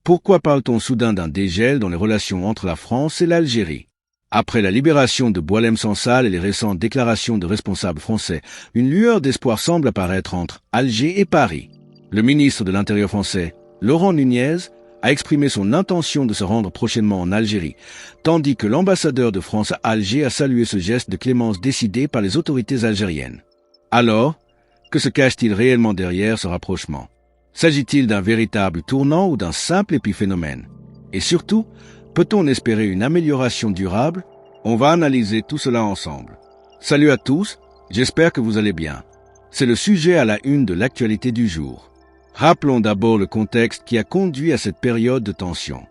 Pourquoi parle-t-on soudain d'un dégel dans les relations entre la France et l'Algérie? Après la libération de Boualem Sansal et les récentes déclarations de responsables français, une lueur d'espoir semble apparaître entre Alger et Paris. Le ministre de l'Intérieur français, Laurent Nunez, a exprimé son intention de se rendre prochainement en Algérie, tandis que l'ambassadeur de France à Alger a salué ce geste de clémence décidé par les autorités algériennes. Alors, que se cache-t-il réellement derrière ce rapprochement? S'agit-il d'un véritable tournant ou d'un simple épiphénomène? Et surtout, peut-on espérer une amélioration durable? On va analyser tout cela ensemble. Salut à tous, j'espère que vous allez bien. C'est le sujet à la une de l'actualité du jour. Rappelons d'abord le contexte qui a conduit à cette période de tension.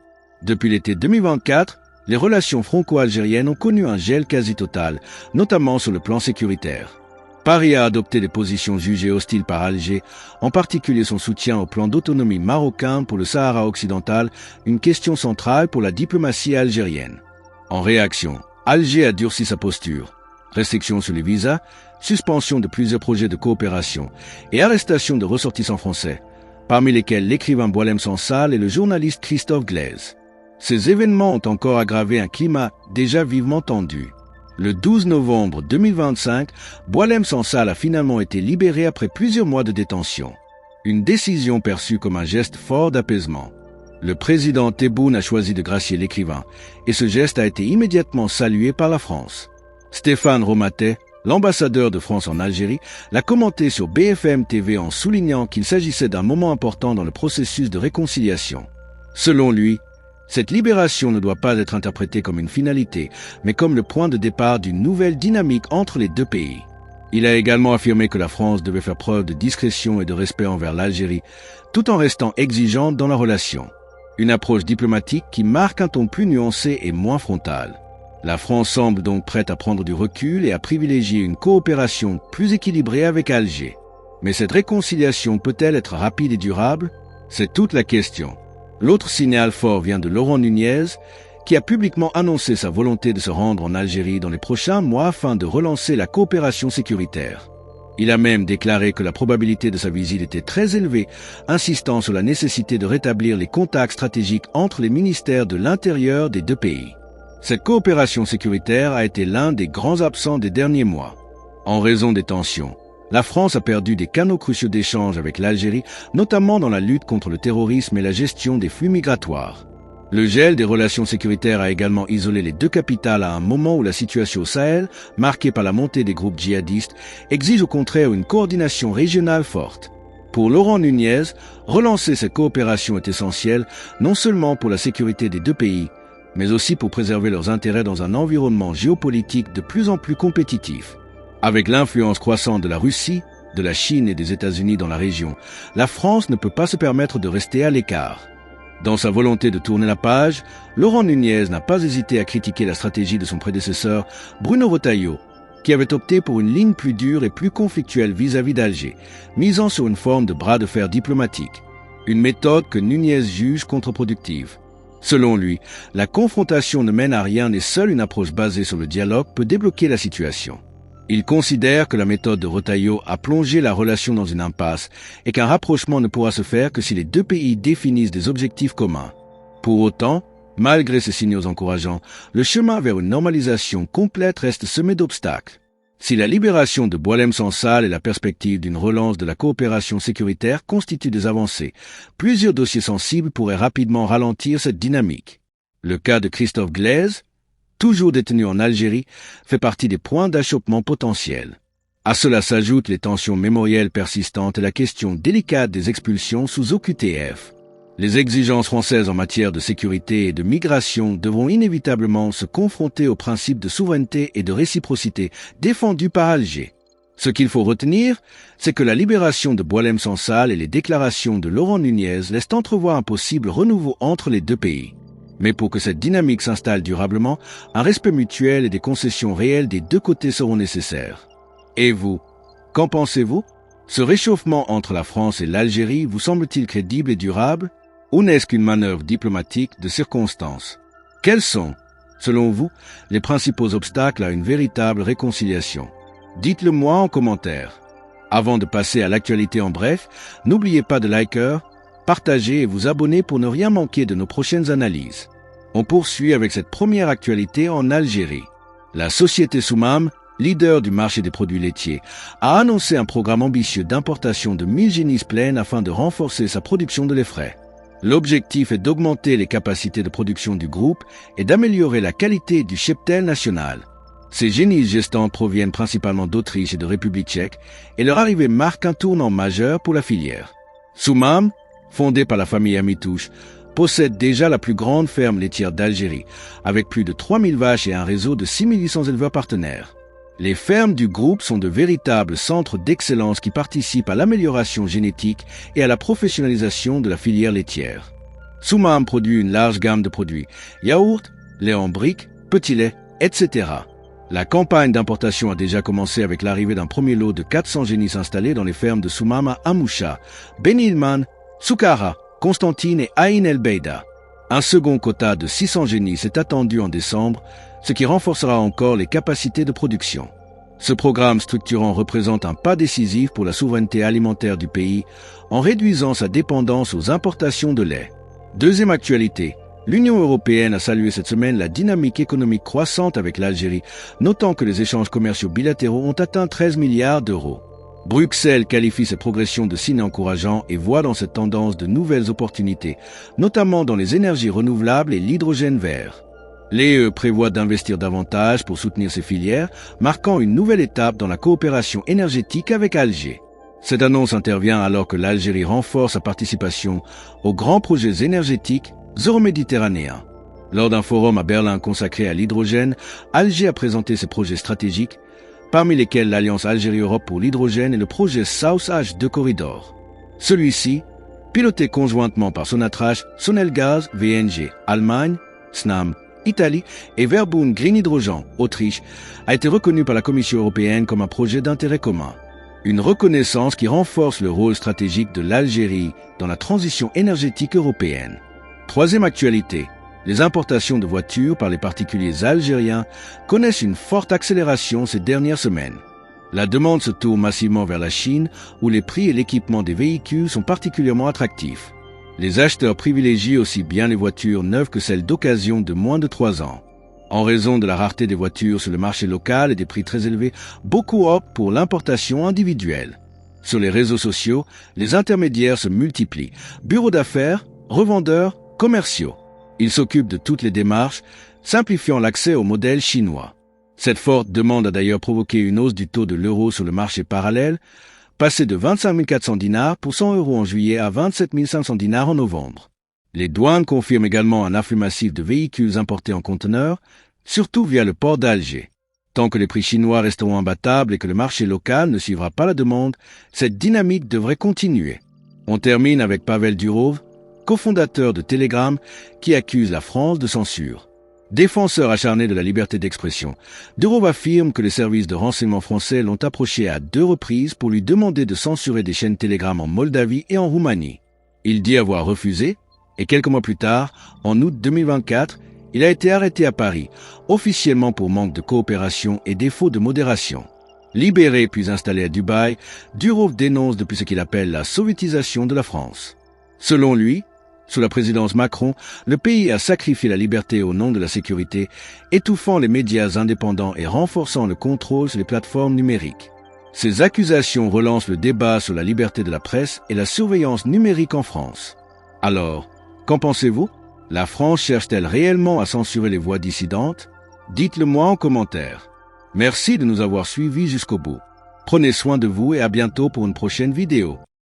Depuis l'été 2024, les relations franco-algériennes ont connu un gel quasi total, notamment sur le plan sécuritaire. Paris a adopté des positions jugées hostiles par Alger, en particulier son soutien au plan d'autonomie marocain pour le Sahara occidental, une question centrale pour la diplomatie algérienne. En réaction, Alger a durci sa posture. Restrictions sur les visas, suspension de plusieurs projets de coopération et arrestation de ressortissants français, parmi lesquels l'écrivain Boualem Sansal et le journaliste Christophe Glaise. Ces événements ont encore aggravé un climat déjà vivement tendu. Le 12 novembre 2025, Boualem Sansal a finalement été libéré après plusieurs mois de détention. Une décision perçue comme un geste fort d'apaisement. Le président Tebboune a choisi de gracier l'écrivain, et ce geste a été immédiatement salué par la France. Stéphane Romatet, l'ambassadeur de France en Algérie, l'a commenté sur BFM TV en soulignant qu'il s'agissait d'un moment important dans le processus de réconciliation. Selon lui, cette libération ne doit pas être interprétée comme une finalité, mais comme le point de départ d'une nouvelle dynamique entre les deux pays. Il a également affirmé que la France devait faire preuve de discrétion et de respect envers l'Algérie, tout en restant exigeante dans la relation. Une approche diplomatique qui marque un ton plus nuancé et moins frontal. La France semble donc prête à prendre du recul et à privilégier une coopération plus équilibrée avec Alger. Mais cette réconciliation peut-elle être rapide et durable? C'est toute la question. L'autre signal fort vient de Laurent Nunez, qui a publiquement annoncé sa volonté de se rendre en Algérie dans les prochains mois afin de relancer la coopération sécuritaire. Il a même déclaré que la probabilité de sa visite était très élevée, insistant sur la nécessité de rétablir les contacts stratégiques entre les ministères de l'Intérieur des deux pays. Cette coopération sécuritaire a été l'un des grands absents des derniers mois. En raison des tensions, la France a perdu des canaux cruciaux d'échange avec l'Algérie, notamment dans la lutte contre le terrorisme et la gestion des flux migratoires. Le gel des relations sécuritaires a également isolé les deux capitales à un moment où la situation au Sahel, marquée par la montée des groupes djihadistes, exige au contraire une coordination régionale forte. Pour Laurent Nunez, relancer cette coopération est essentiel, non seulement pour la sécurité des deux pays, mais aussi pour préserver leurs intérêts dans un environnement géopolitique de plus en plus compétitif. Avec l'influence croissante de la Russie, de la Chine et des États-Unis dans la région, la France ne peut pas se permettre de rester à l'écart. Dans sa volonté de tourner la page, Laurent Nunez n'a pas hésité à critiquer la stratégie de son prédécesseur, Bruno Retailleau, qui avait opté pour une ligne plus dure et plus conflictuelle vis-à-vis d'Alger, misant sur une forme de bras de fer diplomatique, une méthode que Nunez juge contre-productive. Selon lui, la confrontation ne mène à rien et seule une approche basée sur le dialogue peut débloquer la situation. Il considère que la méthode de Retailleau a plongé la relation dans une impasse et qu'un rapprochement ne pourra se faire que si les deux pays définissent des objectifs communs. Pour autant, malgré ces signaux encourageants, le chemin vers une normalisation complète reste semé d'obstacles. Si la libération de Boualem Sansal et la perspective d'une relance de la coopération sécuritaire constituent des avancées, plusieurs dossiers sensibles pourraient rapidement ralentir cette dynamique. Le cas de Christophe Glaise, toujours détenu en Algérie, fait partie des points d'achoppement potentiels. À cela s'ajoutent les tensions mémorielles persistantes et la question délicate des expulsions sous OQTF. Les exigences françaises en matière de sécurité et de migration devront inévitablement se confronter aux principes de souveraineté et de réciprocité défendus par Alger. Ce qu'il faut retenir, c'est que la libération de Boualem Sansal et les déclarations de Laurent Nunez laissent entrevoir un possible renouveau entre les deux pays. Mais pour que cette dynamique s'installe durablement, un respect mutuel et des concessions réelles des deux côtés seront nécessaires. Et vous, qu'en pensez-vous? Ce réchauffement entre la France et l'Algérie vous semble-t-il crédible et durable? Ou n'est-ce qu'une manœuvre diplomatique de circonstance? Quels sont, selon vous, les principaux obstacles à une véritable réconciliation? Dites-le moi en commentaire. Avant de passer à l'actualité en bref, n'oubliez pas de liker, partagez et vous abonnez pour ne rien manquer de nos prochaines analyses. On poursuit avec cette première actualité en Algérie. La société Soumam, leader du marché des produits laitiers, a annoncé un programme ambitieux d'importation de 1000 génisses pleines afin de renforcer sa production de lait frais. L'objectif est d'augmenter les capacités de production du groupe et d'améliorer la qualité du cheptel national. Ces génisses gestantes proviennent principalement d'Autriche et de République tchèque et leur arrivée marque un tournant majeur pour la filière. Soumam, fondée par la famille Amitouche, possède déjà la plus grande ferme laitière d'Algérie, avec plus de 3000 vaches et un réseau de 6800 éleveurs partenaires. Les fermes du groupe sont de véritables centres d'excellence qui participent à l'amélioration génétique et à la professionnalisation de la filière laitière. Soumam produit une large gamme de produits, yaourts, lait en briques, petits laits, etc. La campagne d'importation a déjà commencé avec l'arrivée d'un premier lot de 400 génisses installés dans les fermes de Soumam à Amoucha, Benilman, Soukara, Constantine et Aïn El Beida. Un second quota de 600 génisses est attendu en décembre, ce qui renforcera encore les capacités de production. Ce programme structurant représente un pas décisif pour la souveraineté alimentaire du pays en réduisant sa dépendance aux importations de lait. Deuxième actualité, l'Union européenne a salué cette semaine la dynamique économique croissante avec l'Algérie, notant que les échanges commerciaux bilatéraux ont atteint 13 milliards d'euros. Bruxelles qualifie cette progression de signe encourageant et voit dans cette tendance de nouvelles opportunités, notamment dans les énergies renouvelables et l'hydrogène vert. L'EE prévoit d'investir davantage pour soutenir ces filières, marquant une nouvelle étape dans la coopération énergétique avec Alger. Cette annonce intervient alors que l'Algérie renforce sa participation aux grands projets énergétiques euro-méditerranéens. Lors d'un forum à Berlin consacré à l'hydrogène, Alger a présenté ses projets stratégiques, parmi lesquels l'Alliance Algérie-Europe pour l'hydrogène et le projet South H2 Corridor. Celui-ci, piloté conjointement par Sonatrach, Sonelgaz, VNG, Allemagne, Snam, Italie et Verbund Green Hydrogen, Autriche, a été reconnu par la Commission européenne comme un projet d'intérêt commun. Une reconnaissance qui renforce le rôle stratégique de l'Algérie dans la transition énergétique européenne. Troisième actualité, les importations de voitures par les particuliers algériens connaissent une forte accélération ces dernières semaines. La demande se tourne massivement vers la Chine, où les prix et l'équipement des véhicules sont particulièrement attractifs. Les acheteurs privilégient aussi bien les voitures neuves que celles d'occasion de moins de 3 ans. En raison de la rareté des voitures sur le marché local et des prix très élevés, beaucoup optent pour l'importation individuelle. Sur les réseaux sociaux, les intermédiaires se multiplient. Bureaux d'affaires, revendeurs, commerciaux. Ils s'occupent de toutes les démarches, simplifiant l'accès aux modèles chinois. Cette forte demande a d'ailleurs provoqué une hausse du taux de l'euro sur le marché parallèle, passé de 25 400 dinars pour 100 € en juillet à 27 500 dinars en novembre. Les douanes confirment également un afflux massif de véhicules importés en conteneurs, surtout via le port d'Alger. Tant que les prix chinois resteront imbattables et que le marché local ne suivra pas la demande, cette dynamique devrait continuer. On termine avec Pavel Durov, cofondateur de Telegram, qui accuse la France de censure. Défenseur acharné de la liberté d'expression, Durov affirme que les services de renseignement français l'ont approché à 2 reprises pour lui demander de censurer des chaînes Telegram en Moldavie et en Roumanie. Il dit avoir refusé, et quelques mois plus tard, en août 2024, il a été arrêté à Paris, officiellement pour manque de coopération et défaut de modération. Libéré puis installé à Dubaï, Durov dénonce depuis ce qu'il appelle la soviétisation de la France. Selon lui, sous la présidence Macron, le pays a sacrifié la liberté au nom de la sécurité, étouffant les médias indépendants et renforçant le contrôle sur les plateformes numériques. Ces accusations relancent le débat sur la liberté de la presse et la surveillance numérique en France. Alors, qu'en pensez-vous? La France cherche-t-elle réellement à censurer les voix dissidentes? Dites-le moi en commentaire. Merci de nous avoir suivis jusqu'au bout. Prenez soin de vous et à bientôt pour une prochaine vidéo.